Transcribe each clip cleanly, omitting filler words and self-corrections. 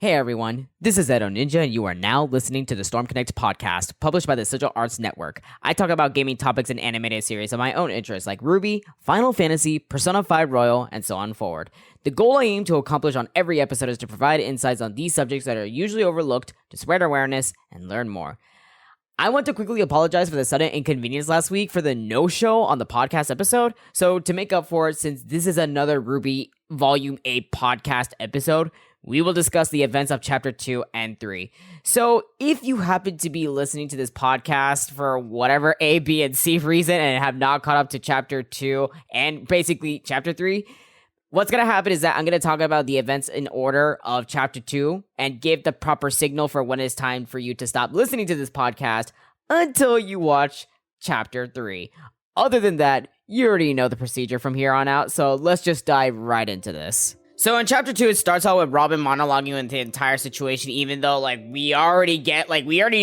Hey everyone, this is Edo Ninja, and you are now listening to the Storm Connect podcast, published by the Sigil Arts Network. I talk about gaming topics and animated series of my own interests like RWBY, Final Fantasy, Persona 5 Royal, and so on forward. The goal I aim to accomplish on every episode is to provide insights on these subjects that are usually overlooked, to spread awareness, and learn more. I want to quickly apologize for the sudden inconvenience last week for the no-show on the podcast episode. So to make up for it, since this is another RWBY Volume 8 podcast episode, we will discuss the events of Chapter 2 and 3. So if you happen to be listening to this podcast for whatever A, B, and C reason and have not caught up to Chapter 2 and basically Chapter 3, what's going to happen is that I'm going to talk about the events in order of Chapter 2 and give the proper signal for when it's time for you to stop listening to this podcast until you watch Chapter 3. Other than that, you already know the procedure from here on out, so let's just dive right into this. So in Chapter 2, it starts out with Robin monologuing with the entire situation, even though, we already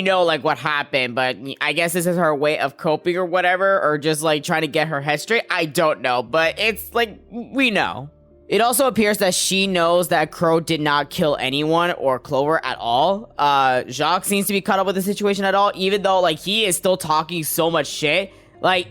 know, what happened, but I guess this is her way of coping or whatever, or just, trying to get her head straight. I don't know, but it's, we know. It also appears that she knows that Crow did not kill anyone or Clover at all. Jacques seems to be caught up with the situation at all, even though, he is still talking so much shit.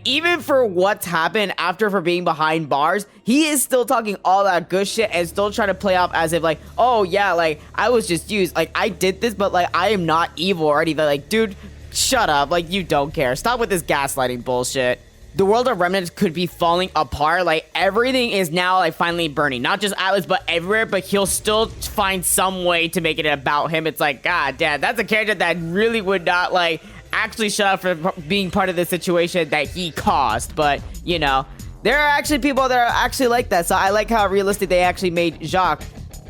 Even for what's happened after for being behind bars, he is still talking all that good shit and still trying to play off as if, oh, yeah, I was just used. I did this, but, I am not evil or anything. Dude, shut up. You don't care. Stop with this gaslighting bullshit. The world of Remnants could be falling apart. Everything is now, finally burning. Not just Atlas, but everywhere, but he'll still find some way to make it about him. It's god damn, that's a character that really would not, actually shut up for being part of the situation that he caused. But, there are actually people that are actually like that, so I like how realistic they actually made Jacques.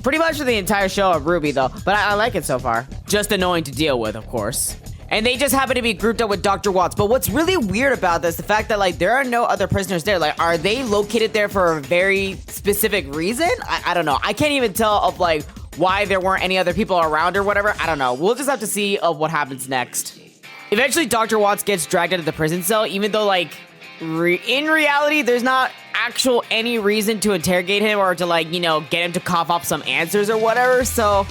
Pretty much for the entire show of RWBY, though, but I like it so far. Just annoying to deal with, of course. And they just happen to be grouped up with Dr. Watts. But what's really weird about this, the fact that, there are no other prisoners there. Are they located there for a very specific reason? I don't know. I can't even tell of, why there weren't any other people around or whatever. I don't know. We'll just have to see of what happens next. Eventually, Dr. Watts gets dragged out of the prison cell, even though, in reality, there's not any reason to interrogate him or to, get him to cough up some answers or whatever. So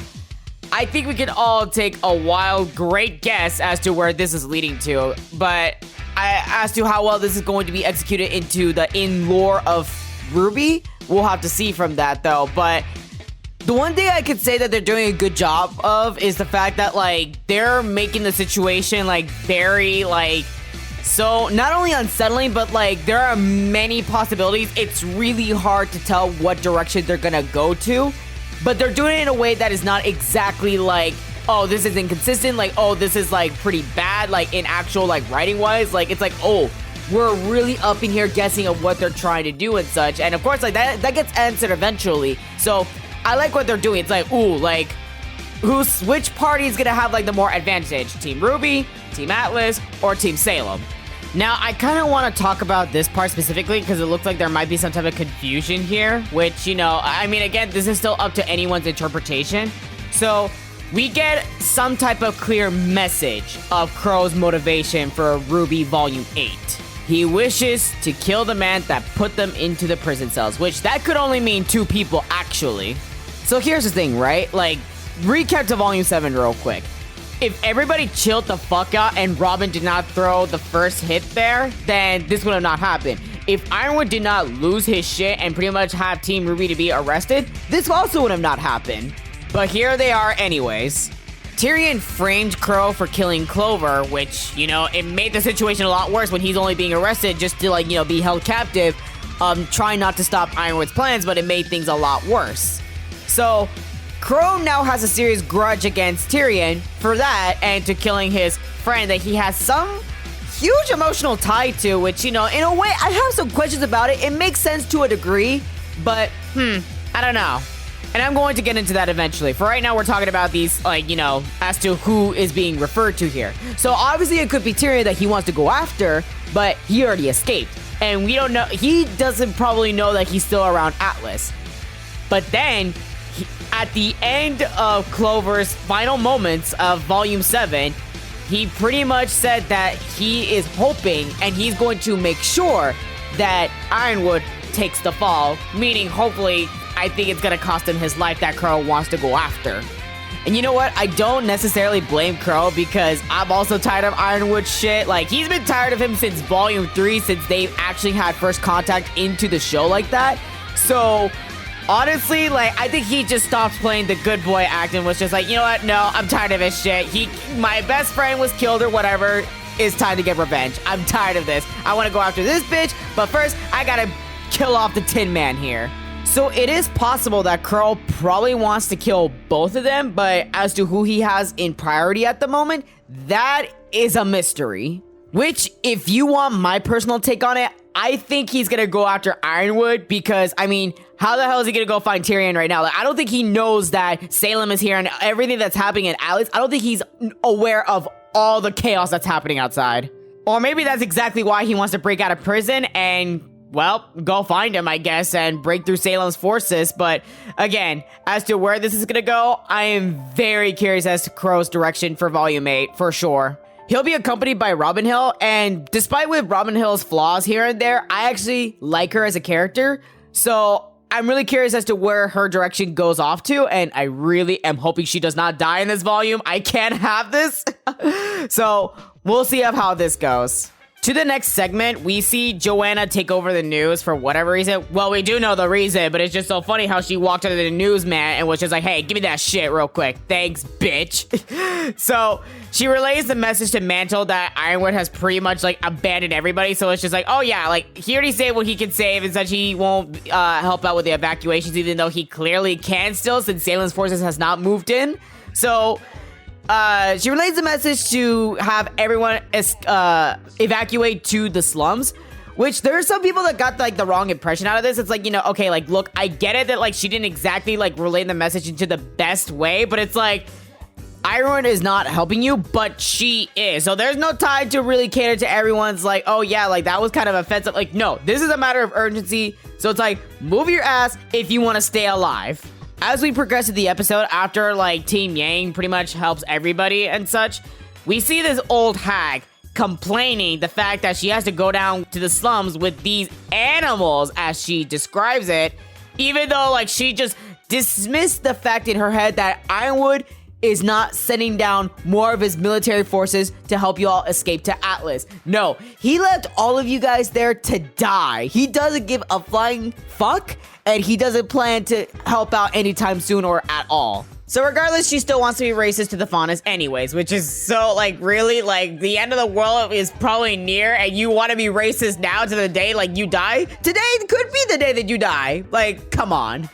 I think we can all take a wild, great guess as to where this is leading to, but as to how well this is going to be executed into the lore of RWBY, we'll have to see from that, though. But the one thing I could say that they're doing a good job of is the fact that, they're making the situation, very, so not only unsettling, but, there are many possibilities. It's really hard to tell what direction they're gonna go to. But they're doing it in a way that is not exactly oh, this is inconsistent, oh, this is pretty bad, in actual writing wise. It's oh, we're really up in here guessing of what they're trying to do and such. And of course, that gets answered eventually. So I like what they're doing. It's ooh, which party is gonna have the more advantage? Team RWBY, Team Atlas, or Team Salem? Now, I kind of want to talk about this part specifically because it looks like there might be some type of confusion here, which, again, this is still up to anyone's interpretation. So, we get some type of clear message of Crow's motivation for RWBY Volume 8. He wishes to kill the man that put them into the prison cells, which that could only mean two people, actually. So, here's the thing, right? Recap to Volume 7 real quick. If everybody chilled the fuck out and Robin did not throw the first hit there, then this would have not happened. If Ironwood did not lose his shit and pretty much have Team RWBY to be arrested, this also would have not happened. But here they are anyways. Tyrion framed Crow for killing Clover, which, it made the situation a lot worse when he's only being arrested just to, be held captive, trying not to stop Ironwood's plans, but it made things a lot worse. So Crow now has a serious grudge against Tyrion for that and to killing his friend that he has some huge emotional tie to, which, in a way, I have some questions about it. It makes sense to a degree, but, I don't know. And I'm going to get into that eventually. For right now, we're talking about these, as to who is being referred to here. So, obviously, it could be Tyrion that he wants to go after, but he already escaped. And we don't know, he doesn't probably know that he's still around Atlas. But then, at the end of Clover's final moments of Volume 7, he pretty much said that he is hoping and he's going to make sure that Ironwood takes the fall, meaning hopefully I think it's going to cost him his life that Crow wants to go after. And you know what? I don't necessarily blame Crow because I'm also tired of Ironwood shit. Like, he's been tired of him since Volume 3, since they've actually had first contact into the show like that. So, honestly, like, I think he just stopped playing the good boy act and was just like, you know what? No, I'm tired of this shit. My best friend was killed or whatever. It's time to get revenge. I'm tired of this. I want to go after this bitch, but first, I gotta kill off the Tin Man here. So it is possible that Crow probably wants to kill both of them, but as to who he has in priority at the moment, that is a mystery. Which, if you want my personal take on it, I think he's gonna go after Ironwood because, I mean, how the hell is he gonna go find Tyrion right now? Like, I don't think he knows that Salem is here and everything that's happening in Atlas. I don't think he's aware of all the chaos that's happening outside. Or maybe that's exactly why he wants to break out of prison and, well, go find him, I guess, and break through Salem's forces. But again, as to where this is gonna go, I am very curious as to Crow's direction for Volume 8, for sure. He'll be accompanied by Robin Hill, and despite with Robin Hill's flaws here and there, I actually like her as a character. So I'm really curious as to where her direction goes off to, and I really am hoping she does not die in this volume. I can't have this. So we'll see how this goes. To the next segment, we see Joanna take over the news for whatever reason. Well, we do know the reason, but it's just so funny how she walked up to the newsman and was just like, hey, give me that shit real quick. Thanks, bitch. So she relays the message to Mantle that Ironwood has pretty much like abandoned everybody. So it's just like, oh yeah, like he already saved what he can save and such. He won't help out with the evacuations, even though he clearly can still, since Salem's forces has not moved in. So she relays the message to have everyone evacuate to the slums, which there are some people that got like the wrong impression out of this. It's like, you know, okay, like, look, I get it that like she didn't exactly like relay the message into the best way, but it's like Ironwood is not helping you, but she is. So there's no time to really cater to everyone's like, oh yeah, like that was kind of offensive. Like, no, this is a matter of urgency. So it's like, move your ass if you want to stay alive. As we progress to the episode, after like Team Yang pretty much helps everybody and such, we see this old hag complaining the fact that she has to go down to the slums with these animals, as she describes it, even though like she just dismissed the fact in her head that Ironwood is not sending down more of his military forces to help you all escape to Atlas. No, he left all of you guys there to die. He doesn't give a flying fuck, and he doesn't plan to help out anytime soon or at all. So regardless, she still wants to be racist to the Faunus anyways, which is so, like, really, like, the end of the world is probably near, and you want to be racist now to the day, like, you die? Today could be the day that you die. Like, come on.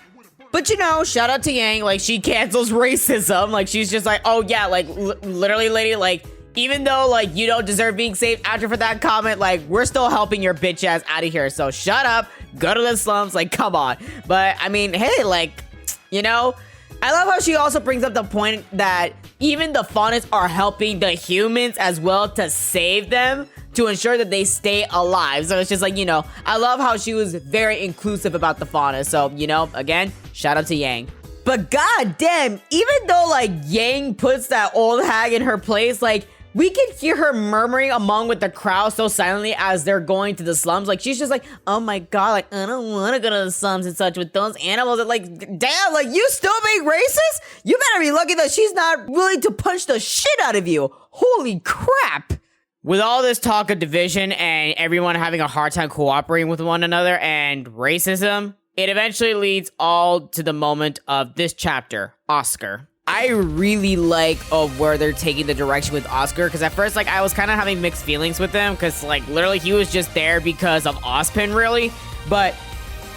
But, you know, shout out to Yang, like, she cancels racism. Like, she's just like, oh, yeah, like, literally, lady, like, even though, like, you don't deserve being saved after for that comment, like, we're still helping your bitch ass out of here. So shut up, go to the slums, like, come on. But, I mean, hey, like, you know, I love how she also brings up the point that even the Faunus are helping the humans as well to save them, to ensure that they stay alive. So it's just like, you know, I love how she was very inclusive about the Faunus. So, you know, again, shout out to Yang. But goddamn, even though, like, Yang puts that old hag in her place, like, we can hear her murmuring among with the crowd so silently as they're going to the slums. Like, she's just like, oh my god, like, I don't want to go to the slums and such with those animals. And like, damn, like, you still being racist? You better be lucky that she's not willing to punch the shit out of you. Holy crap. With all this talk of division and everyone having a hard time cooperating with one another and racism, it eventually leads all to the moment of this chapter, Oscar. I really like where they're taking the direction with Oscar, because at first, like, I was kind of having mixed feelings with him, because, like, literally he was just there because of Ozpin, really, but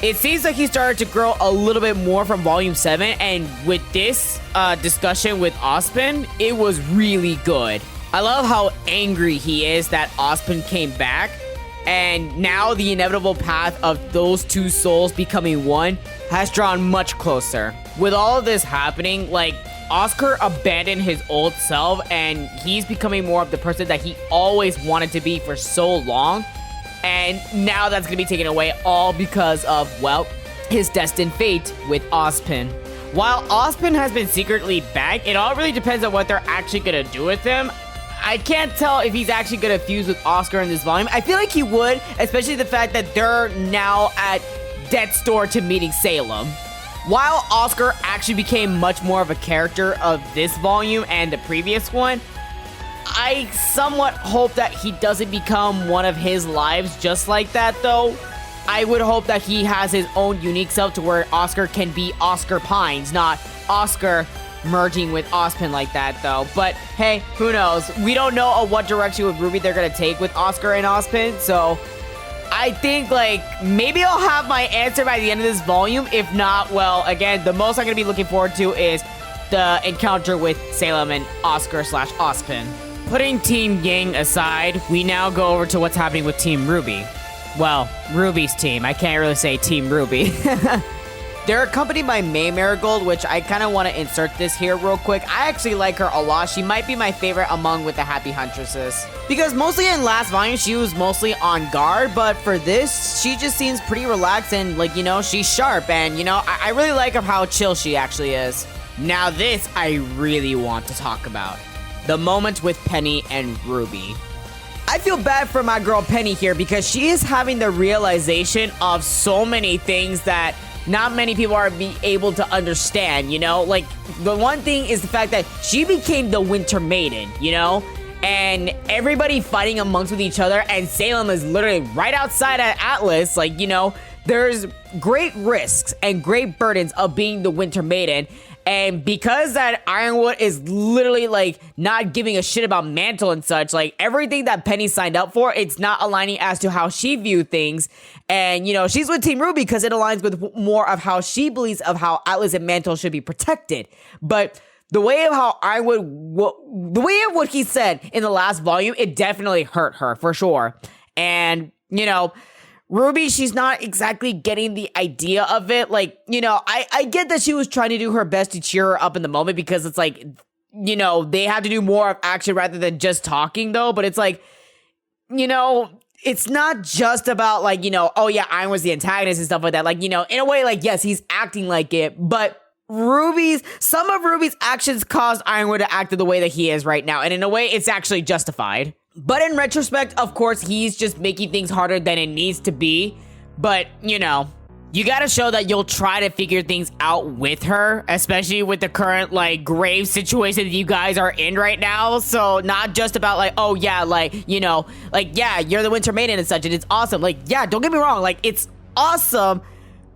it seems like he started to grow a little bit more from Volume 7, and with this discussion with Ozpin, it was really good. I love how angry he is that Ozpin came back, and now the inevitable path of those two souls becoming one has drawn much closer. With all of this happening, like, Oscar abandoned his old self, and he's becoming more of the person that he always wanted to be for so long. And now that's going to be taken away, all because of, well, his destined fate with Ozpin. While Ozpin has been secretly back, it all really depends on what they're actually going to do with him. I can't tell if he's actually going to fuse with Oscar in this volume. I feel like he would, especially the fact that they're now at death's door to meeting Salem. while Oscar actually became much more of a character of this volume and the previous one, I somewhat hope that he doesn't become one of his lives just like that, though. I would hope that he has his own unique self to where Oscar can be Oscar Pines, not Oscar merging with Ozpin like that, though. But hey, who knows? We don't know what direction with Ruby they're gonna take with Oscar and Ozpin, so I think, like, maybe I'll have my answer by the end of this volume. If not, well, again, the most I'm gonna be looking forward to is the encounter with Salem and Oscar/Ozpin. Putting Team Yang aside, we now go over to what's happening with Team Ruby. Well, Ruby's team. I can't really say Team Ruby. They're accompanied by May Marigold, which I kind of want to insert this here real quick. I actually like her a lot. She might be my favorite among with the Happy Huntresses. Because mostly in last volume, she was mostly on guard, but for this, she just seems pretty relaxed and, like, you know, she's sharp. And, you know, I really like how chill she actually is. Now this, I really want to talk about. The moment with Penny and Ruby. I feel bad for my girl Penny here because she is having the realization of so many things that not many people are able to understand, you know? Like, the one thing is the fact that she became the Winter Maiden, you know? And everybody fighting amongst with each other, and Salem is literally right outside at Atlas. Like, you know, there's great risks and great burdens of being the Winter Maiden. And because that Ironwood is literally, like, not giving a shit about Mantle and such, like, everything that Penny signed up for, it's not aligning as to how she viewed things. And, you know, she's with Team Ruby because it aligns with more of how she believes of how Atlas and Mantle should be protected. But the way of how the way of what he said in the last volume, it definitely hurt her, for sure. And, you know, Ruby, she's not exactly getting the idea of it. Like, you know, I get that she was trying to do her best to cheer her up in the moment because it's like, you know, they have to do more of action rather than just talking, though. But it's like, you know, it's not just about, like, you know, oh yeah, Iron was the antagonist and stuff like that. Like, you know, in a way, like, yes, he's acting like it, but some of Ruby's actions caused Ironwood to act the way that he is right now. And in a way, it's actually justified. But in retrospect, of course, he's just making things harder than it needs to be. But, you know, you gotta show that you'll try to figure things out with her, especially with the current, like, grave situation that you guys are in right now. So not just about, like, oh yeah, like, you know, like, yeah, you're the Winter Maiden and such, and it's awesome. Like, yeah, don't get me wrong, like, it's awesome,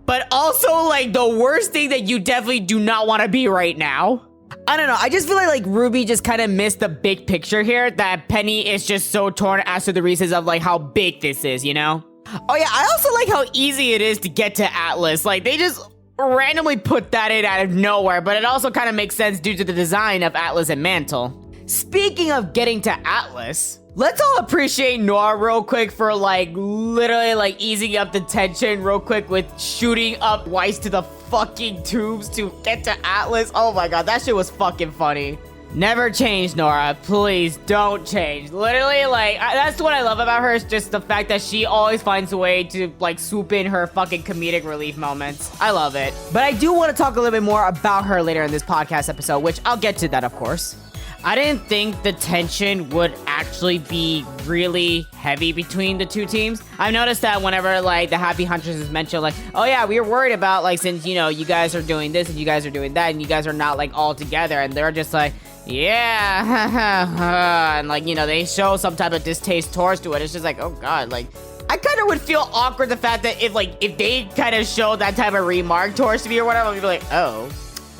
but also, like, the worst thing that you definitely do not want to be right now. I don't know, I just feel like Ruby just kind of missed the big picture here, that Penny is just so torn as to the reasons of, like, how big this is, you know? Oh yeah, I also like how easy it is to get to Atlas. Like, they just randomly put that in out of nowhere, but it also kind of makes sense due to the design of Atlas and Mantle. Speaking of getting to Atlas, let's all appreciate Nora real quick for, like, literally, like, easing up the tension real quick with shooting up Weiss to the fucking tubes to get to Atlas. Oh my god, that shit was fucking funny. Never change, Nora. Please don't change. Literally, like, that's what I love about her, is just the fact that she always finds a way to, like, swoop in her fucking comedic relief moments. I love it. But I do want to talk a little bit more about her later in this podcast episode, which I'll get to that, of course. I didn't think the tension would actually be really heavy between the two teams. I've noticed that whenever, like, the Happy Huntress is mentioned, like, oh yeah, we were worried about, like, since, you know, you guys are doing this and you guys are doing that and you guys are not, like, all together, and they're just like, yeah, and, like, you know, they show some type of distaste towards to it. It's just like, oh god, like, I kind of would feel awkward the fact that if they kind of show that type of remark towards me or whatever, I'd be like, oh,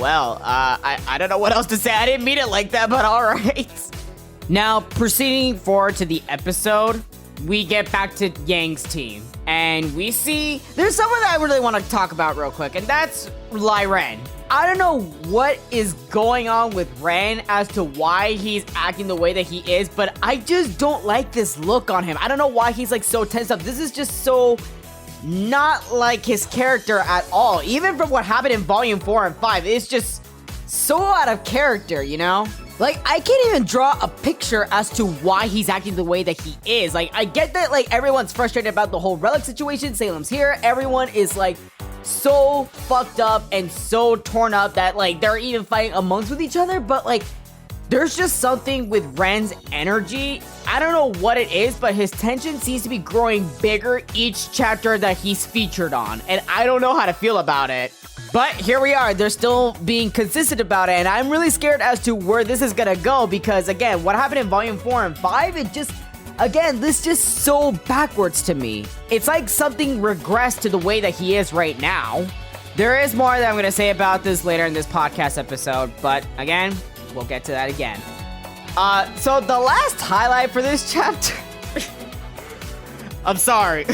well, I don't know what else to say. I didn't mean it like that, but all right. Now, proceeding forward to the episode, we get back to Yang's team, and we see there's someone that I really want to talk about real quick, and that's Lai Ren. I don't know what is going on with Ren as to why he's acting the way that he is, but I just don't like this look on him. I don't know why he's, like, so tense up. This is just so not like his character at all. Even from what happened in volume 4 and 5, it's just so out of character, you know? Like, I can't even draw a picture as to why he's acting the way that he is. Like, I get that, like, everyone's frustrated about the whole relic situation. Salem's here. Everyone is, like, so fucked up and so torn up that, like, they're even fighting amongst with each other. But, like, there's just something with Ren's energy. I don't know what it is, but his tension seems to be growing bigger each chapter that he's featured on. And I don't know how to feel about it. But here we are. They're still being consistent about it, and I'm really scared as to where this is gonna go because, again, what happened in Volume 4 and 5, it just... Again, this is just so backwards to me. It's like something regressed to the way that he is right now. There is more that I'm going to say about this later in this podcast episode, but again, we'll get to that again. So the last highlight for this chapter... I'm sorry.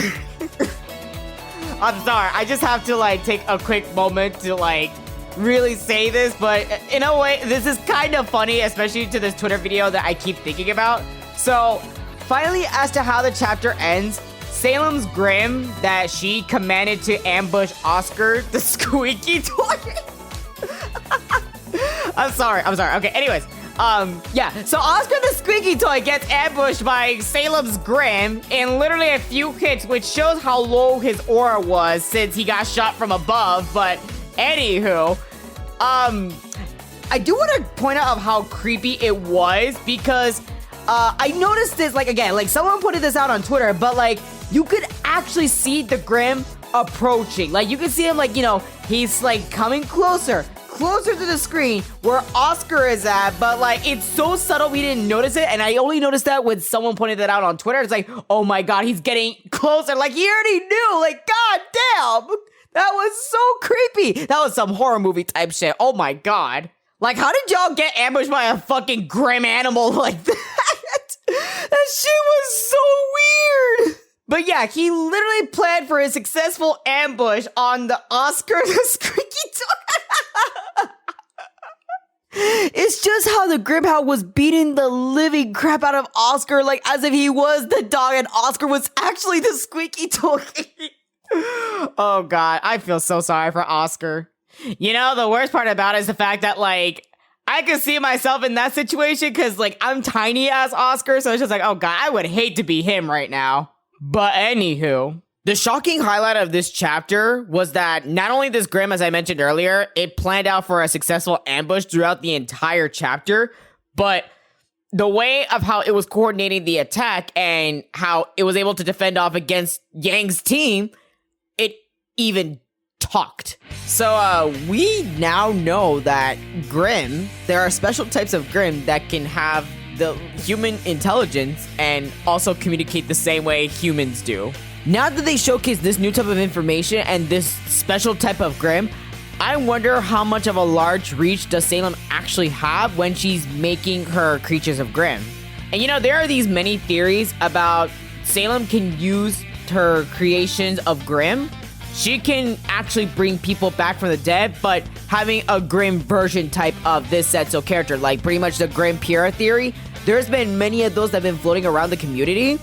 I'm sorry. I just have to, like, take a quick moment to, like, really say this, but in a way, this is kind of funny, especially to this Twitter video that I keep thinking about. So... Finally, as to how the chapter ends, Salem's Grimm that she commanded to ambush Oscar, the squeaky toy. I'm sorry. Okay, anyways. Yeah, so Oscar the squeaky toy gets ambushed by Salem's Grimm in literally a few hits, which shows how low his aura was since he got shot from above. But anywho, I do want to point out how creepy it was because... I noticed this, like, again, like, someone put this out on Twitter, but, like, you could actually see the Grimm approaching. Like, you can see him, like, you know, he's, like, coming closer to the screen where Oscar is at, but, like, it's so subtle we didn't notice it, and I only noticed that when someone pointed that out on Twitter. It's like, oh my god, he's getting closer. Like, he already knew. Like, god damn. That was so creepy. That was some horror movie type shit. Oh my god. Like, how did y'all get ambushed by a fucking Grimm animal like that? That shit was so weird. But yeah, he literally planned for a successful ambush on the Oscar the squeaky toy. It's just how the Grimhound was beating the living crap out of Oscar, like as if he was the dog and Oscar was actually the squeaky toy. Oh god, I feel so sorry for Oscar. You know, the worst part about it is the fact that, like, I could see myself in that situation because, like, I'm tiny as Oscar, so it's just like, oh god, I would hate to be him right now. But anywho, the shocking highlight of this chapter was that not only this Grimm, as I mentioned earlier, it planned out for a successful ambush throughout the entire chapter, but the way of how it was coordinating the attack and how it was able to defend off against Yang's team, it even talked. So we now know that Grimm, there are special types of Grimm that can have the human intelligence and also communicate the same way humans do. Now that they showcase this new type of information and this special type of Grimm, I wonder how much of a large reach does Salem actually have when she's making her creatures of Grimm. And you know, there are these many theories about Salem can use her creations of Grimm. She can actually bring people back from the dead, but having a Grimm version type of this Setsu character, like pretty much the Grimm Pura theory, there's been many of those that have been floating around the community.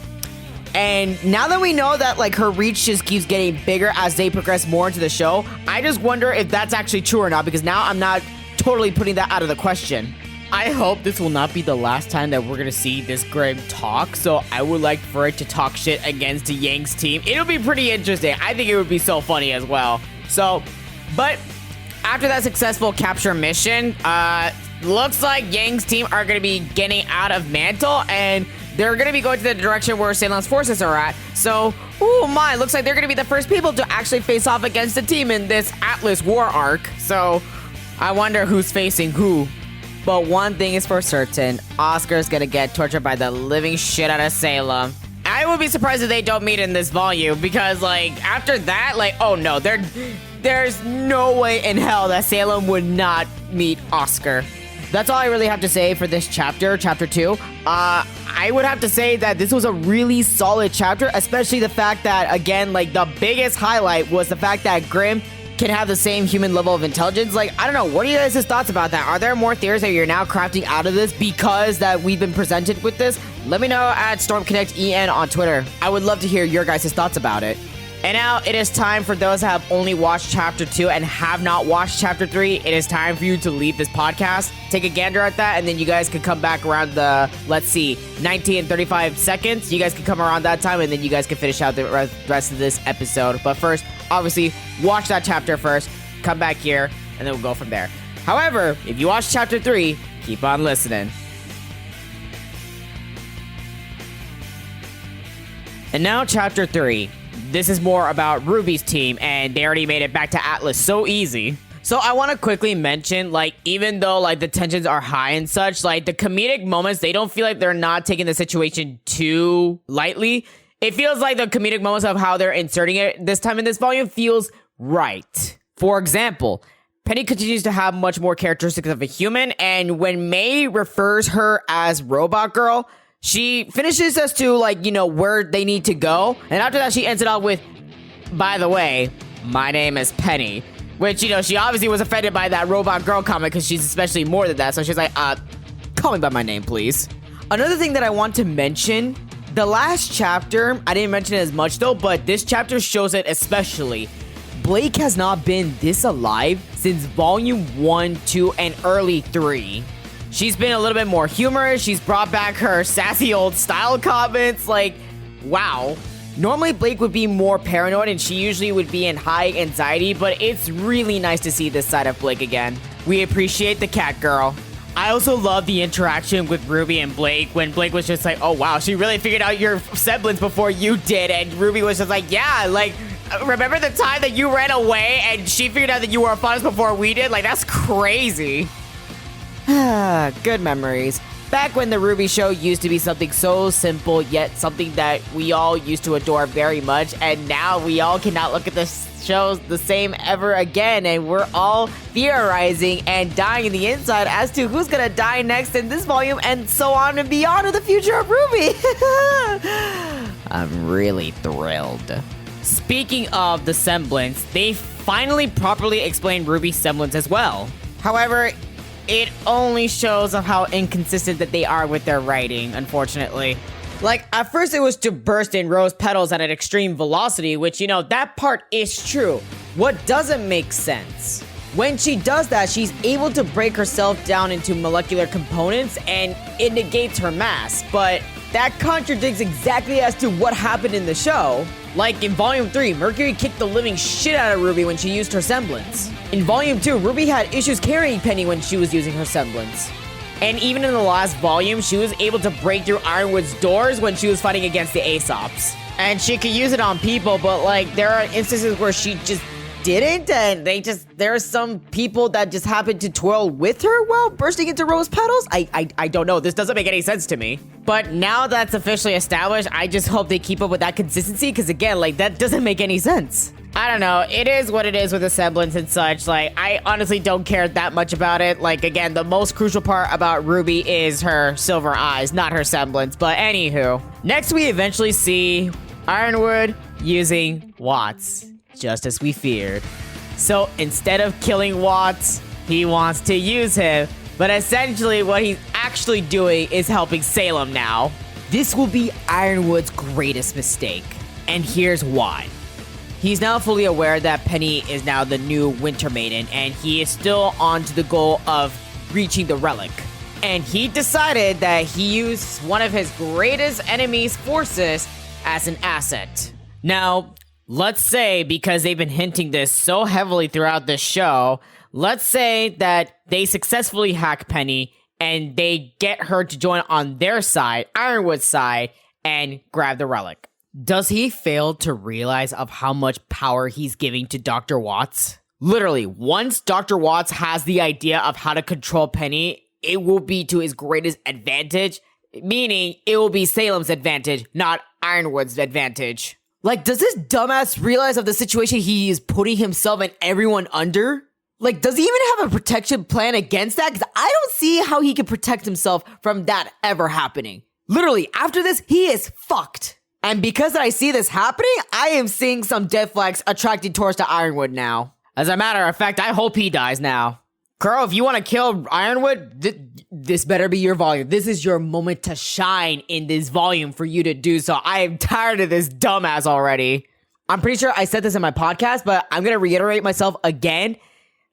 And now that we know that, like, her reach just keeps getting bigger as they progress more into the show, I just wonder if that's actually true or not, because now I'm not totally putting that out of the question. I hope this will not be the last time that we're gonna see this Grimm talk, so I would like for it to talk shit against Yang's team. It'll be pretty interesting. I think it would be so funny as well. So, but after that successful capture mission, looks like Yang's team are gonna be getting out of Mantle, and they're gonna be going to the direction where Salem's forces are at. So, oh my, looks like they're gonna be the first people to actually face off against the team in this Atlas War arc. So, I wonder who's facing who. But one thing is for certain, Oscar's gonna get tortured by the living shit out of Salem. I would be surprised if they don't meet in this volume, because, like, after that, like, oh no, there's no way in hell that Salem would not meet Oscar. That's all I really have to say for this chapter, chapter 2. I would have to say that this was a really solid chapter, especially the fact that, again, like, the biggest highlight was the fact that Grimm can have the same human level of intelligence. Like, I don't know, what are you guys' thoughts about that? Are there more theories that you're now crafting out of this because that we've been presented with this? Let me know at StormConnectEN on Twitter. I would love to hear your guys' thoughts about it. And now it is time for those that have only watched chapter 2 and have not watched chapter 3. It is time for you to leave this podcast. Take a gander at that, and then you guys can come back around the, let's see, 19 and 35 seconds. You guys can come around that time, and then you guys can finish out the rest of this episode. But first, obviously, watch that chapter first, come back here, and then we'll go from there. However, if you watch chapter 3, keep on listening. And now chapter 3. This is more about Ruby's team, and they already made it back to Atlas so easy. So I want to quickly mention, like, even though, like, the tensions are high and such, like, the comedic moments, they don't feel like they're not taking the situation too lightly. It feels like the comedic moments of how they're inserting it this time in this volume feels right. For example, Penny continues to have much more characteristics of a human, and when May refers her as Robot Girl, she finishes us to, like, you know, where they need to go, and after that she ends it off with, by the way, my name is Penny, which, you know, she obviously was offended by that Robot Girl comment because she's especially more than that, so she's like, call me by my name, please. Another thing that I want to mention, the last chapter, I didn't mention it as much though, but this chapter shows it especially. Blake has not been this alive since volume 1, 2, and early 3. She's been a little bit more humorous. She's brought back her sassy old style comments. Like, wow. Normally Blake would be more paranoid and she usually would be in high anxiety, but it's really nice to see this side of Blake again. We appreciate the cat girl. I also love the interaction with Ruby and Blake when Blake was just like, oh wow, she really figured out your semblance before you did, and Ruby was just like, yeah, like, remember the time that you ran away and she figured out that you were a funnest before we did? Like, that's crazy. Good memories. Back when the Ruby show used to be something so simple, yet something that we all used to adore very much, and now we all cannot look at the shows the same ever again, and we're all theorizing and dying in the inside as to who's gonna die next in this volume, and so on and beyond of the future of Ruby. I'm really thrilled. Speaking of the semblance, they finally properly explained Ruby's semblance as well. However, it only shows of how inconsistent that they are with their writing, unfortunately. Like, at first it was to burst in rose petals at an extreme velocity, which, you know, that part is true. What doesn't make sense? When she does that, she's able to break herself down into molecular components and it negates her mass, but that contradicts exactly as to what happened in the show. Like in Volume 3, Mercury kicked the living shit out of Ruby when she used her semblance. In Volume 2, Ruby had issues carrying Penny when she was using her semblance. And even in the last volume, she was able to break through Ironwood's doors when she was fighting against the Aesops. And she could use it on people, but like, there are instances where she just didn't, and there are some people that just happened to twirl with her while bursting into rose petals. I don't know, this doesn't make any sense to me. But now that's officially established, I just hope they keep up with that consistency, because again, like, that doesn't make any sense. I don't know, it is what it is with the semblance and such. Like, I honestly don't care that much about it. Like, again, the most crucial part about Ruby is her silver eyes, not her semblance. But anywho, next we eventually see Ironwood using Watts, just as we feared. So instead of killing Watts, he wants to use him, but essentially what he's actually doing is helping Salem now. This will be Ironwood's greatest mistake, and here's why. He's now fully aware that Penny is now the new Winter Maiden, and he is still on to the goal of reaching the relic. And he decided that he used one of his greatest enemy's forces as an asset. Now, let's say, because they've been hinting this so heavily throughout this show, let's say that they successfully hack Penny and they get her to join on their side, Ironwood's side, and grab the relic. Does he fail to realize of how much power he's giving to Dr. Watts? Literally, once Dr. Watts has the idea of how to control Penny, it will be to his greatest advantage, meaning it will be Salem's advantage, not Ironwood's advantage. Like, does this dumbass realize of the situation he is putting himself and everyone under? Like, does he even have a protection plan against that? Because I don't see how he can protect himself from that ever happening. Literally, after this, he is fucked. And because I see this happening, I am seeing some death flags attracted towards to Ironwood now. As a matter of fact, I hope he dies now. Girl, if you want to kill Ironwood, this better be your volume. This is your moment to shine in this volume for you to do so. I am tired of this dumbass already. I'm pretty sure I said this in my podcast, but I'm going to reiterate myself again.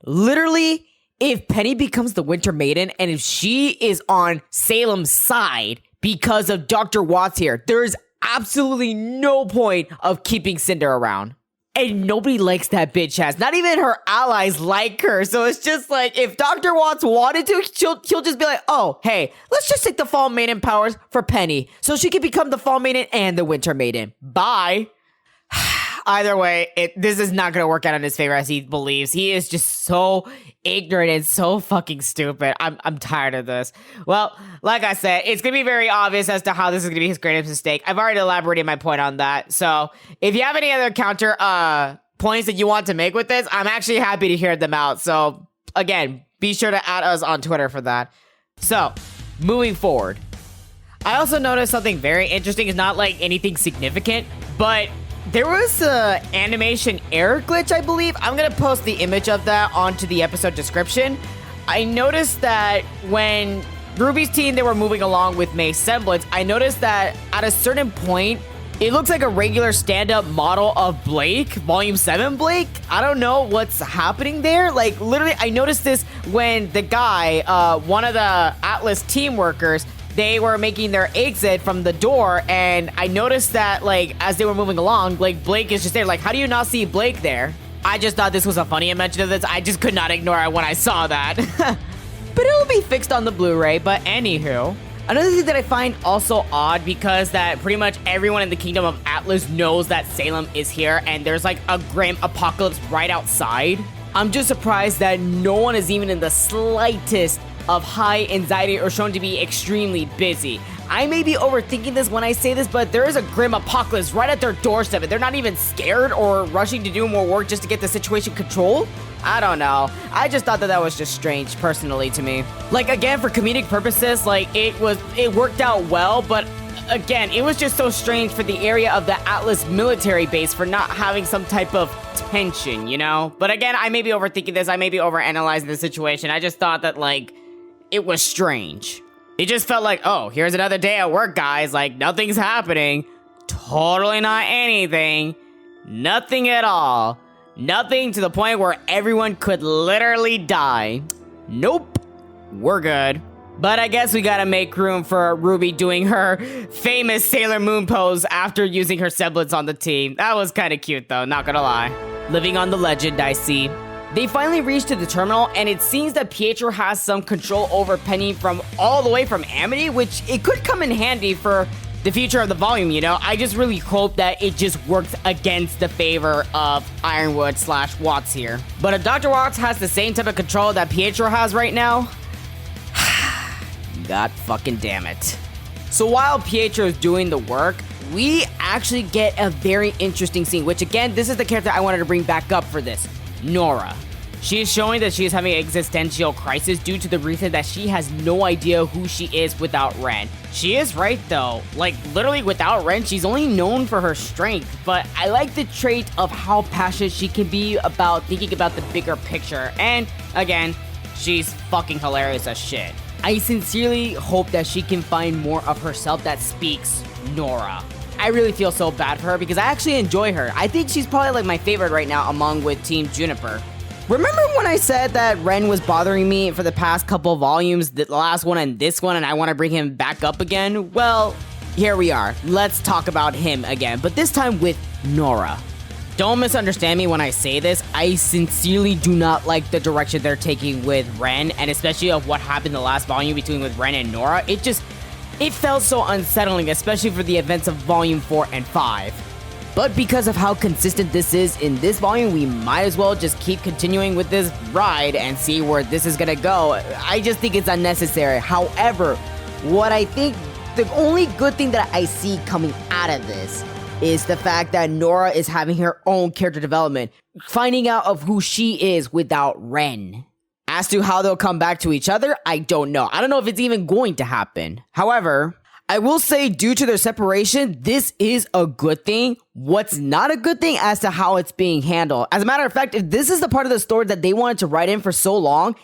Literally, if Penny becomes the Winter Maiden, and if she is on Salem's side because of Dr. Watts here, there's absolutely no point of keeping Cinder around. And nobody likes that bitch ass. Not even her allies like her. So it's just like, if Dr. Watts wanted to, he'll just be like, oh, hey, let's just take the Fall Maiden powers for Penny so she can become the Fall Maiden and the Winter Maiden. Bye. either way, this is not going to work out in his favor as he believes. He is just so ignorant and so fucking stupid. I'm tired of this. Well, like I said, it's going to be very obvious as to how this is going to be his greatest mistake. I've already elaborated my point on that. So if you have any other counter points that you want to make with this, I'm actually happy to hear them out. So again, be sure to add us on Twitter for that. So moving forward, I also noticed something very interesting. It's not like anything significant, but there was a animation error glitch, I believe. I'm going to post the image of that onto the episode description. I noticed that when Ruby's team, they were moving along with May's semblance, I noticed that at a certain point, it looks like a regular stand-up model of Blake, Volume 7 Blake. I don't know what's happening there. Like, literally, I noticed this when the guy, one of the Atlas team workers, they were making their exit from the door, and I noticed that, like, as they were moving along, like, Blake is just there. Like, how do you not see Blake there? I just thought this was a funny mention of this. I just could not ignore it when I saw that. But it'll be fixed on the Blu-ray. But anywho, another thing that I find also odd, because that pretty much everyone in the Kingdom of Atlas knows that Salem is here, and there's like a grim apocalypse right outside. I'm just surprised that no one is even in the slightest of high anxiety or shown to be extremely busy. I may be overthinking this when I say this, but there is a grim apocalypse right at their doorstep, and they're not even scared or rushing to do more work just to get the situation controlled? I don't know. I just thought that was just strange, personally, to me. Like, again, for comedic purposes, like, it worked out well, but again, it was just so strange for the area of the Atlas military base for not having some type of tension, you know? But again, I may be overthinking this. I may be overanalyzing the situation. I just thought that, like, it was strange. It just felt like, oh, here's another day at work, guys. Like, nothing's happening. Totally not anything. Nothing at all. Nothing to the point where everyone could literally die. Nope. We're good. But I guess we gotta make room for Ruby doing her famous Sailor Moon pose after using her semblance on the team. That was kind of cute, though, not gonna lie. Living on the legend, I see. They finally reached to the terminal, and it seems that Pietro has some control over Penny from all the way from Amity, which it could come in handy for the future of the volume, you know? I just really hope that it just works against the favor of Ironwood / Watts here. But if Dr. Watts has the same type of control that Pietro has right now, God fucking damn it. So while Pietro is doing the work, we actually get a very interesting scene, which again, this is the character I wanted to bring back up for this. Nora. She is showing that she is having an existential crisis due to the reason that she has no idea who she is without Ren. She is right though, like literally without Ren, she's only known for her strength, but I like the trait of how passionate she can be about thinking about the bigger picture, and again, she's fucking hilarious as shit. I sincerely hope that she can find more of herself that speaks Nora. I really feel so bad for her because I actually enjoy her. I think she's probably like my favorite right now among with Team Juniper. Remember when I said that Ren was bothering me for the past couple volumes, the last one and this one, and I want to bring him back up again? Well, here we are. Let's talk about him again, but this time with Nora. Don't misunderstand me when I say this. I sincerely do not like the direction they're taking with Ren, and especially of what happened the last volume between with Ren and Nora. It felt so unsettling, especially for the events of Volume 4 and 5. But because of how consistent this is in this volume, we might as well just keep continuing with this ride and see where this is gonna go. I just think it's unnecessary. However, what I think, the only good thing that I see coming out of this is the fact that Nora is having her own character development, finding out of who she is without Ren. As to how they'll come back to each other, I don't know. I don't know if it's even going to happen. However, I will say due to their separation, this is a good thing. What's not a good thing as to how it's being handled. As a matter of fact, if this is the part of the story that they wanted to write in for so long,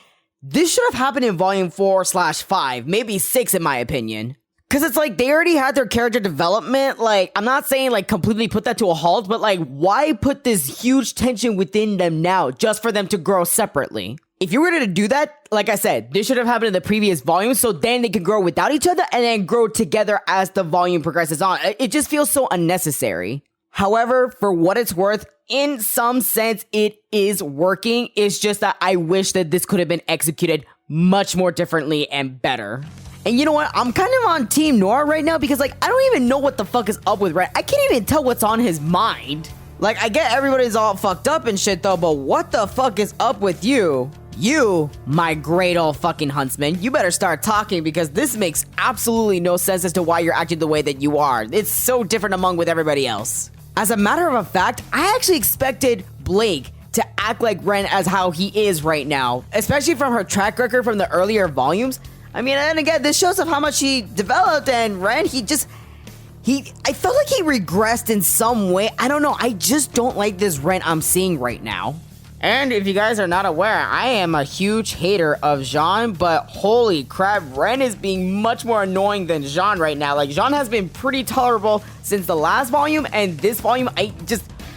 this should have happened in Volume 4/5, maybe 6 in my opinion. Because it's like they already had their character development. Like, I'm not saying like completely put that to a halt, but like why put this huge tension within them now just for them to grow separately? If you were to do that, like I said, this should have happened in the previous volume, so then they can grow without each other and then grow together as the volume progresses on. It just feels so unnecessary. However, for what it's worth, in some sense, it is working. It's just that I wish that this could have been executed much more differently and better. And you know what? I'm kind of on Team Nora right now because, like, I don't even know what the fuck is up with Ren. I can't even tell what's on his mind. Like, I get everybody's all fucked up and shit though, but what the fuck is up with you? You, my great old fucking huntsman, you better start talking because this makes absolutely no sense as to why you're acting the way that you are. It's so different among with everybody else. As a matter of a fact, I actually expected Blake to act like Ren as how he is right now, especially from her track record from the earlier volumes. I mean, and again, this shows of how much he developed, and Ren, I felt like he regressed in some way. I don't know. I just don't like this Ren I'm seeing right now. And if you guys are not aware, I am a huge hater of Jean, but holy crap, Ren is being much more annoying than Jean right now. Like, Jean has been pretty tolerable since the last volume, and this volume,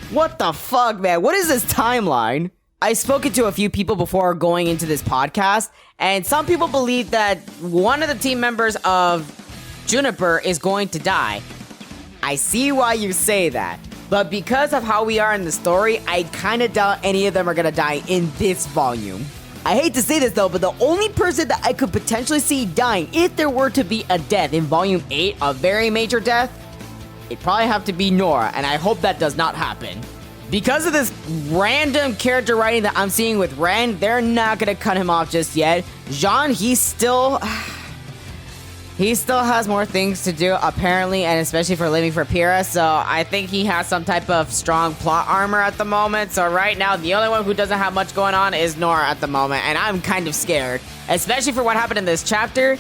what the fuck, man? What is this timeline? I've spoken to a few people before going into this podcast, and some people believe that one of the team members of Juniper is going to die. I see why you say that, but because of how we are in the story, I kind of doubt any of them are gonna die in this volume. I hate to say this though, but the only person that I could potentially see dying if there were to be a death in volume 8, a very major death, it'd probably have to be Nora, and I hope that does not happen. Because of this random character writing that I'm seeing with Ren, they're not gonna cut him off just yet. Jean, he still has more things to do, apparently, and especially for living for Pyrrha, so I think he has some type of strong plot armor at the moment. So right now, the only one who doesn't have much going on is Nora at the moment, and I'm kind of scared. Especially for what happened in this chapter,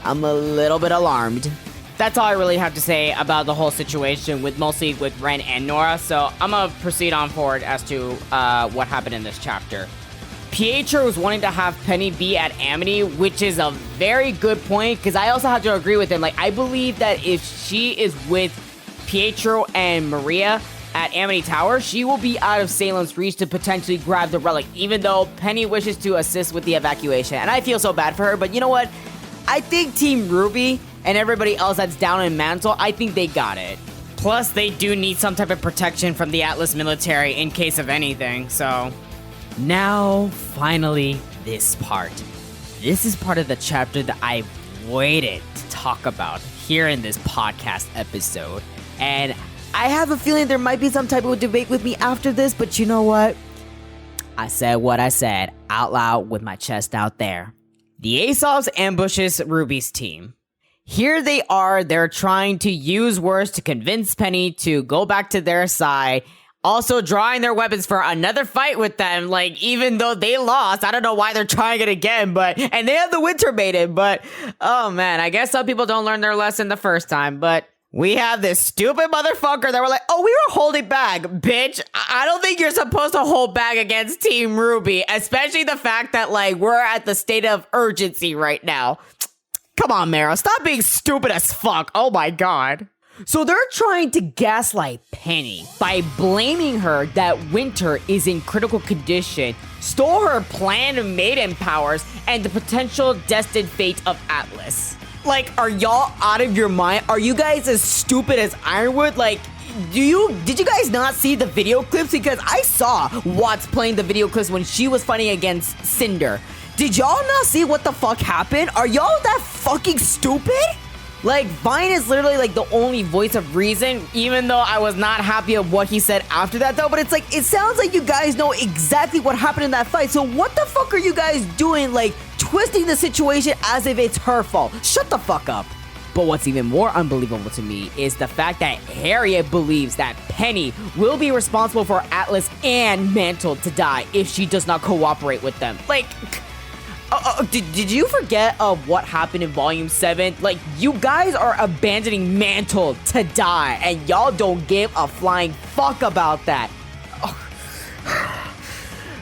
I'm a little bit alarmed. That's all I really have to say about the whole situation, mostly with Ren and Nora, so I'm gonna proceed on forward as to what happened in this chapter. Pietro was wanting to have Penny be at Amity, which is a very good point, because I also have to agree with him. Like, I believe that if she is with Pietro and Maria at Amity Tower, she will be out of Salem's reach to potentially grab the relic, even though Penny wishes to assist with the evacuation. And I feel so bad for her, but you know what? I think Team Ruby and everybody else that's down in Mantle, I think they got it. Plus, they do need some type of protection from the Atlas military in case of anything, so... Now, finally, this part. This is part of the chapter that I waited to talk about here in this podcast episode. And I have a feeling there might be some type of debate with me after this, but you know what? I said what I said out loud with my chest out there. The Aesop's ambushes Ruby's team. Here they are, they're trying to use words to convince Penny to go back to their side, also drawing their weapons for another fight with them, like, even though they lost, I don't know why they're trying it again, and they have the Winter Maiden, but, oh man, I guess some people don't learn their lesson the first time, but we have this stupid motherfucker that were like, oh, we were holding back, bitch. I don't think you're supposed to hold back against Team Ruby, especially the fact that, like, we're at the state of urgency right now. Come on, Mara, stop being stupid as fuck, oh my god. So they're trying to gaslight Penny by blaming her that Winter is in critical condition, stole her planned maiden powers, and the potential destined fate of Atlas. Like, are y'all out of your mind? Are you guys as stupid as Ironwood? Like, did you guys not see the video clips? Because I saw Watts playing the video clips when she was fighting against Cinder. Did y'all not see what the fuck happened? Are y'all that fucking stupid? Like, Vine is literally, like, the only voice of reason, even though I was not happy of what he said after that, though. But it's like, it sounds like you guys know exactly what happened in that fight. So what the fuck are you guys doing, like, twisting the situation as if it's her fault? Shut the fuck up. But what's even more unbelievable to me is the fact that Harriet believes that Penny will be responsible for Atlas and Mantle to die if she does not cooperate with them. Like... did you forget of what happened in Volume 7? Like, you guys are abandoning Mantle to die, and y'all don't give a flying fuck about that. Oh.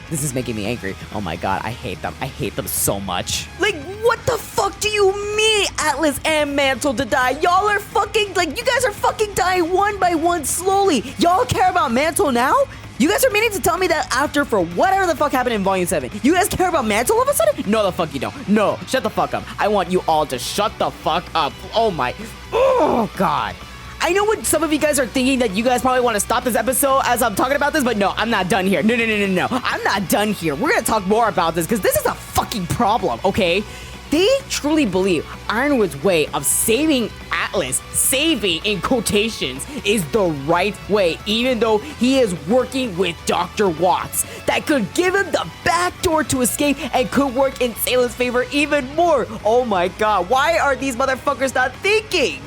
This is making me angry. Oh my god, I hate them. I hate them so much. Like, what the fuck do you mean Atlas and Mantle to die? Y'all are fucking, like, you guys are fucking dying one by one slowly. Y'all care about Mantle now? You guys are meaning to tell me that after for whatever the fuck happened in Volume 7, you guys care about Mantle all of a sudden? No, the fuck you don't. No, shut the fuck up. I want you all to shut the fuck up. Oh my... Oh, God. I know what some of you guys are thinking, that you guys probably want to stop this episode as I'm talking about this, but no, I'm not done here. No. I'm not done here. We're going to talk more about this because this is a fucking problem, okay? They truly believe Ironwood's way of saving Atlas. Saving, in quotations, is the right way, even though he is working with Dr. Watts. That could give him the back door to escape and could work in Salem's favor even more. Oh my god, why are these motherfuckers not thinking?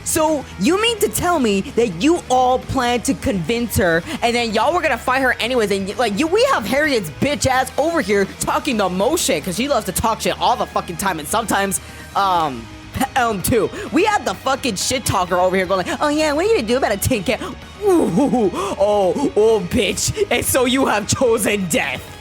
So, you mean to tell me that you all plan to convince her, and then y'all were gonna fight her anyways, and we have Harriet's bitch ass over here talking the most shit, because she loves to talk shit all the fucking time, and sometimes, Elm too. We have the fucking shit talker over here going like, oh yeah, what are you gonna do about a tin can? Ooh, oh, bitch. And so you have chosen death.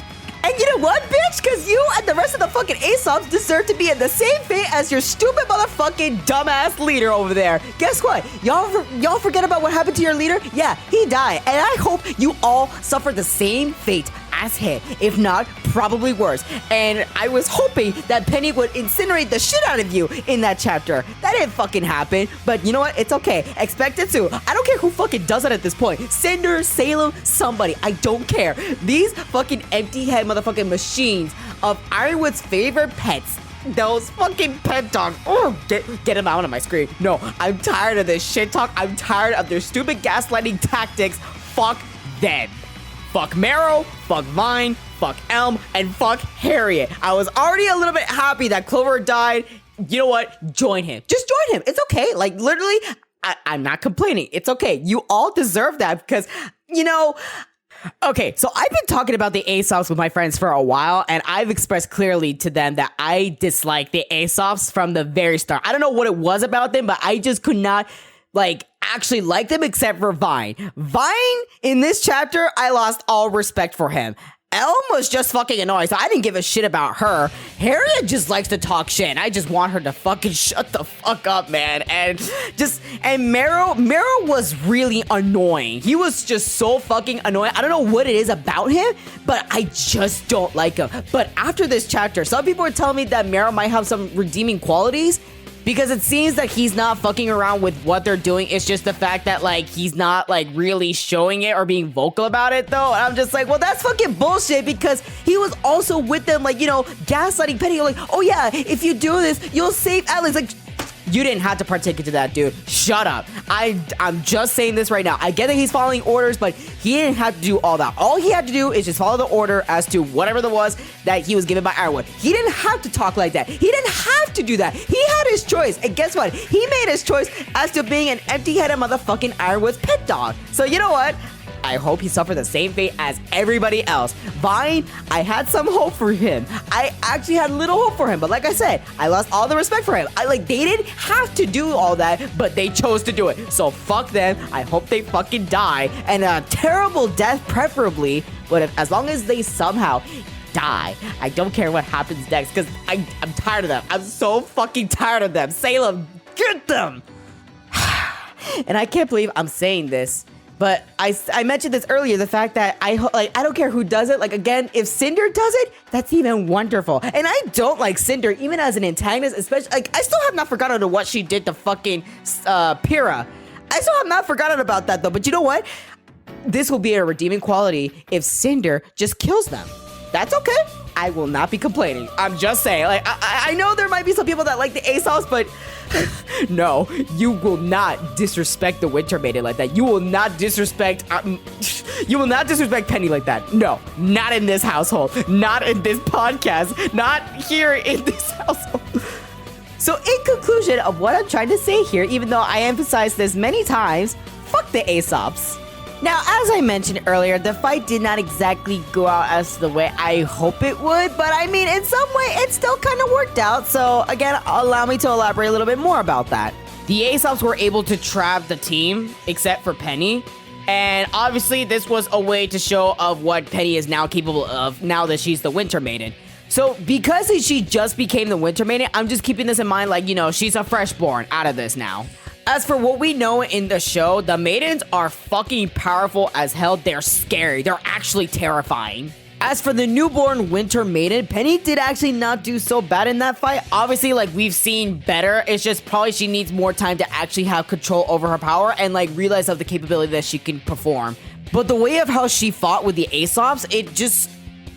And you know what, bitch? Because you and the rest of the fucking Aesops deserve to be in the same fate as your stupid motherfucking dumbass leader over there. Guess what? Y'all forget about what happened to your leader? Yeah, he died. And I hope you all suffer the same fate as him. If not, probably worse. And I was hoping that Penny would incinerate the shit out of you in that chapter. That didn't fucking happen. But you know what? It's okay. Expect it to. I don't care who fucking does it at this point. Cinder, Salem, somebody. I don't care. These fucking empty head motherfucking machines of Ironwood's favorite pets. Those fucking pet dogs. Oh, get them out of my screen. No, I'm tired of this shit talk. I'm tired of their stupid gaslighting tactics. Fuck them. Fuck Marrow, fuck Vine, fuck Elm, and fuck Harriet. I was already a little bit happy that Clover died. You know what? Join him. Just join him. It's okay. Like, literally, I'm not complaining. It's okay. You all deserve that because, you know... Okay, so I've been talking about the Aesops with my friends for a while, and I've expressed clearly to them that I dislike the Aesops from the very start. I don't know what it was about them, but I just could not... actually like them except for Vine. Vine, in this chapter, I lost all respect for him. Elm was just fucking annoying, so I didn't give a shit about her. Harriet just likes to talk shit, and I just want her to fucking shut the fuck up, man. And Marrow was really annoying. He was just so fucking annoying. I don't know what it is about him, but I just don't like him. But after this chapter, some people are telling me that Marrow might have some redeeming qualities. Because it seems that he's not fucking around with what they're doing. It's just the fact that, he's not, really showing it or being vocal about it, though. And I'm just like, well, that's fucking bullshit because he was also with them, gaslighting Penny. Like, oh, yeah, if you do this, you'll save Atlas. Like, you didn't have to partake into that, dude. Shut up. I'm just saying this right now. I get that he's following orders, but he didn't have to do all that. All he had to do is just follow the order as to whatever there was that he was given by Ironwood. He didn't have to talk like that. He didn't have to do that. He had his choice. And guess what? He made his choice as to being an empty-headed motherfucking Ironwood's pet dog. So you know what? I hope he suffered the same fate as everybody else. Vine, I had some hope for him. I actually had little hope for him, but like I said, I lost all the respect for him. They didn't have to do all that, but they chose to do it. So fuck them. I hope they fucking die, and a terrible death preferably, but as long as they somehow die, I don't care what happens next, because I'm tired of them. I'm so fucking tired of them. Salem, get them! And I can't believe I'm saying this, but I mentioned this earlier, the fact that I don't care who does it. Again, if Cinder does it, that's even wonderful. And I don't like Cinder, even as an antagonist, especially, I still have not forgotten what she did to fucking Pyrrha. I still have not forgotten about that, though. But you know what? This will be a redeeming quality if Cinder just kills them. That's okay. I will not be complaining. I'm just saying, I know there might be some people that like the Aesops, but no, you will not disrespect the Winter Maiden like that. You will not disrespect Penny like that. No, not in this household, not in this podcast, not here in this household. So in conclusion of what I'm trying to say here, even though I emphasized this many times, fuck the Aesops. Now, as I mentioned earlier, the fight did not exactly go out as the way I hope it would, but I mean, in some way, it still kind of worked out. So again, allow me to elaborate a little bit more about that. The Aesops were able to trap the team, except for Penny. And obviously, this was a way to show of what Penny is now capable of now that she's the Winter Maiden. So because she just became the Winter Maiden, I'm just keeping this in mind, she's a freshborn out of this now. As for what we know in the show, the Maidens are fucking powerful as hell. They're scary. They're actually terrifying. As for the newborn Winter Maiden, Penny did actually not do so bad in that fight. Obviously, we've seen better. It's just probably she needs more time to actually have control over her power and, realize of the capability that she can perform. But the way of how she fought with the Aesops,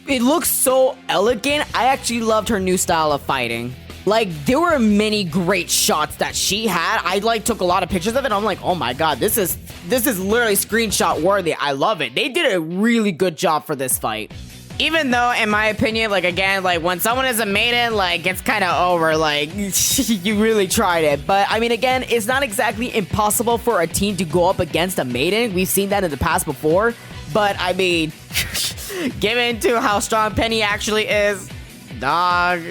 it looks so elegant. I actually loved her new style of fighting. Like, there were many great shots that she had. I like took a lot of pictures of it. I'm like, oh my god, this is literally screenshot worthy. I love it. They did a really good job for this fight. Even though, in my opinion, like, again, like, when someone is a maiden, like, it's kind of over, like, you really tried it. But, I mean, again, it's not exactly impossible for a team to go up against a maiden. We've seen that in the past before. But, I mean, given to how strong Penny actually is, dog,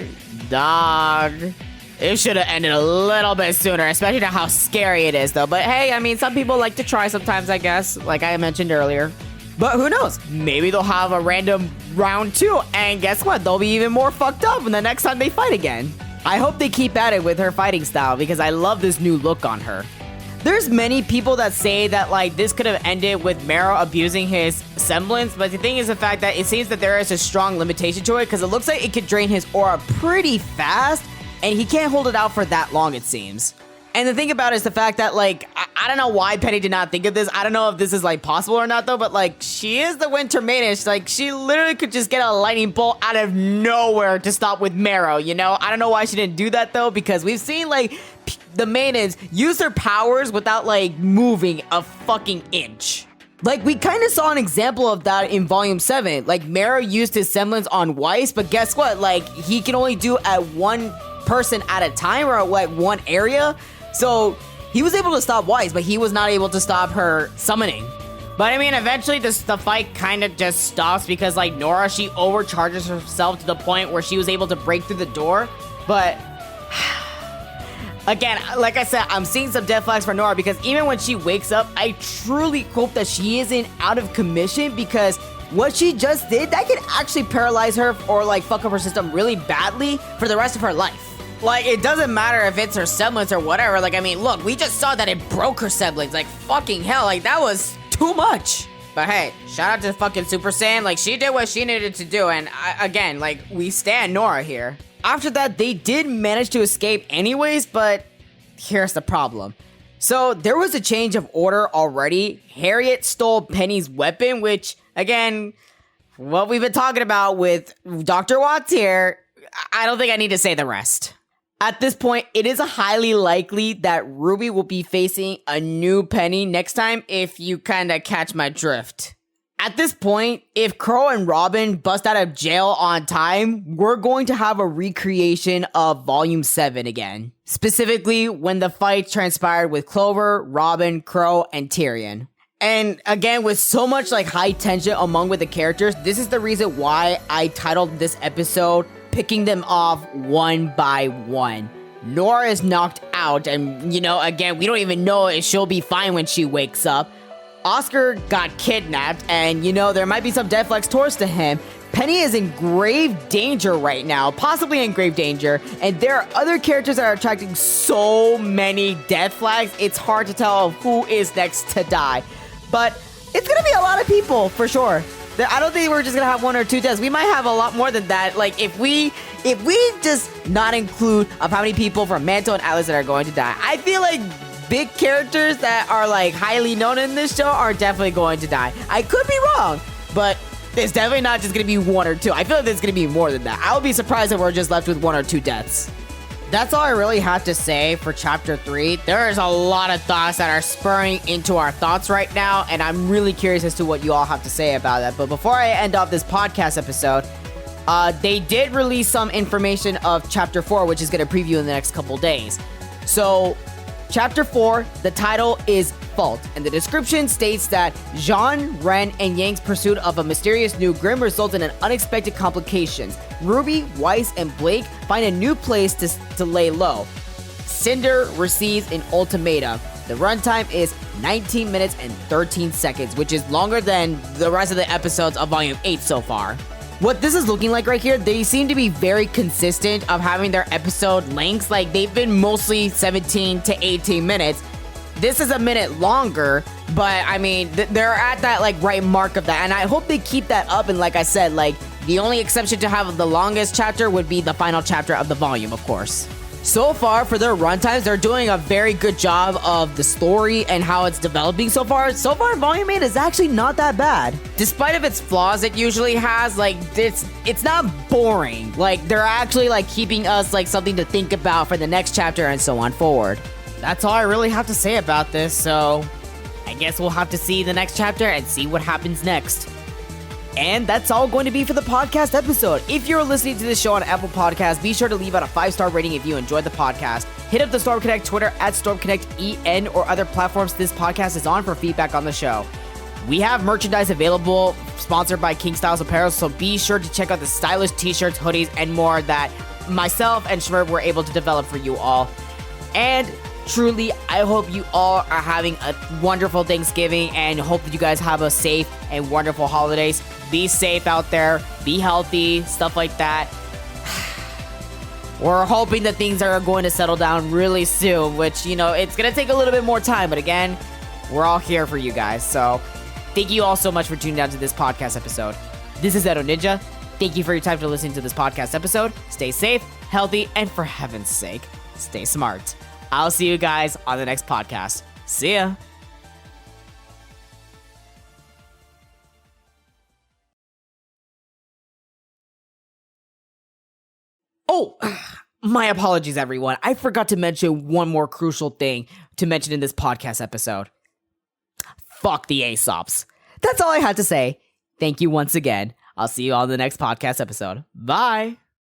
it should have ended a little bit sooner, especially to how scary it is, though. But, hey, I mean, some people like to try sometimes, I guess, like I mentioned earlier. But who knows? Maybe they'll have a random round 2, and guess what? They'll be even more fucked up when the next time they fight again. I hope they keep at it with her fighting style because I love this new look on her. There's many people that say that, like, this could have ended with Marrow abusing his semblance, but the thing is the fact that it seems that there is a strong limitation to it because it looks like it could drain his aura pretty fast, and he can't hold it out for that long, it seems. And the thing about it is the fact that, like, I don't know why Penny did not think of this. I don't know if this is, like, possible or not, though, but, like, she is the Winter Maiden. Like, she literally could just get a lightning bolt out of nowhere to stop with Marrow, you know? I don't know why she didn't do that, though, because we've seen, like, the maidens use their powers without, like, moving a fucking inch. Like, we kind of saw an example of that in Volume 7. Like, Marrow used his semblance on Weiss, but guess what? Like, he can only do at one person at a time or at, like, one area. So, he was able to stop Weiss, but he was not able to stop her summoning. But I mean, eventually the fight kind of just stops because, like, Nora, she overcharges herself to the point where she was able to break through the door. But, again, like I said, I'm seeing some death flags for Nora because even when she wakes up, I truly hope that she isn't out of commission because what she just did, that could actually paralyze her or, like, fuck up her system really badly for the rest of her life. Like, it doesn't matter if it's her semblance or whatever. Like, I mean, look, we just saw that it broke her semblance. Like, fucking hell. Like, that was too much. But hey, shout out to fucking Super Saiyan. Like, she did what she needed to do. And again, like, we stand Nora here. After that, they did manage to escape anyways, but here's the problem. So, there was a change of order already. Harriet stole Penny's weapon, which, again, what we've been talking about with Dr. Watts here, I don't think I need to say the rest. At this point, it is highly likely that Ruby will be facing a new Penny next time, if you kind of catch my drift. At this point, if Crow and Robin bust out of jail on time, we're going to have a recreation of Volume 7 again. Specifically, when the fight transpired with Clover, Robin, Crow, and Tyrion. And again, with so much, like, high tension among with the characters, this is the reason why I titled this episode Picking Them Off One by One. Nora is knocked out, and, you know, again, we don't even know if she'll be fine when she wakes up. Oscar got kidnapped, and, you know, there might be some death flags towards to him. Penny is in grave danger right now, possibly in grave danger, and there are other characters that are attracting so many death flags, it's hard to tell who is next to die. But it's gonna be a lot of people, for sure. I don't think we're just gonna have 1 or 2 deaths. We might have a lot more than that. Like, if we just not include of how many people from Manto and Atlas that are going to die, I feel like big characters that are, like, highly known in this show are definitely going to die. I could be wrong, but it's definitely not just gonna be 1 or 2. I feel like there's gonna be more than that. I would be surprised if we're just left with 1 or 2 deaths. That's all I really have to say for Chapter 3. There is a lot of thoughts that are spurring into our thoughts right now, and I'm really curious as to what you all have to say about that. But before I end off this podcast episode, they did release some information of Chapter 4, which is going to preview in the next couple days. So, Chapter 4, the title is Fault, and the description states that Jean, Ren, and Yang's pursuit of a mysterious new Grimm resulted in unexpected complications. Ruby, Weiss, and Blake find a new place to lay low. Cinder receives an ultimatum. The runtime is 19 minutes and 13 seconds, which is longer than the rest of the episodes of Volume 8 so far. What this is looking like right here, they seem to be very consistent of having their episode lengths. Like, they've been mostly 17 to 18 minutes. This is a minute longer, but I mean, they're at that, like, right mark of that. And I hope they keep that up. And like I said, like, the only exception to have the longest chapter would be the final chapter of the volume, of course. So far, for their runtimes, they're doing a very good job of the story and how it's developing so far. So far, Volume 8 is actually not that bad. Despite of its flaws it usually has, like, it's not boring. Like, they're actually, like, keeping us, like, something to think about for the next chapter and so on forward. That's all I really have to say about this, so I guess we'll have to see the next chapter and see what happens next. And that's all going to be for the podcast episode. If you're listening to this show on Apple Podcasts, be sure to leave out a 5-star rating if you enjoyed the podcast. Hit up the Storm Connect Twitter at StormConnectEN or other platforms this podcast is on for feedback on the show. We have merchandise available, sponsored by King Styles Apparel, so be sure to check out the stylish t-shirts, hoodies, and more that myself and Shmer were able to develop for you all. And truly, I hope you all are having a wonderful Thanksgiving and hope that you guys have a safe and wonderful holidays. Be safe out there, be healthy, stuff like that. We're hoping that things are going to settle down really soon, which, you know, it's going to take a little bit more time. But again, we're all here for you guys. So thank you all so much for tuning down to this podcast episode. This is Edo Ninja. Thank you for your time for listening to this podcast episode. Stay safe, healthy, and for heaven's sake, stay smart. I'll see you guys on the next podcast. See ya. Oh, my apologies, everyone. I forgot to mention one more crucial thing to mention in this podcast episode. Fuck the Aesops. That's all I had to say. Thank you once again. I'll see you on the next podcast episode. Bye.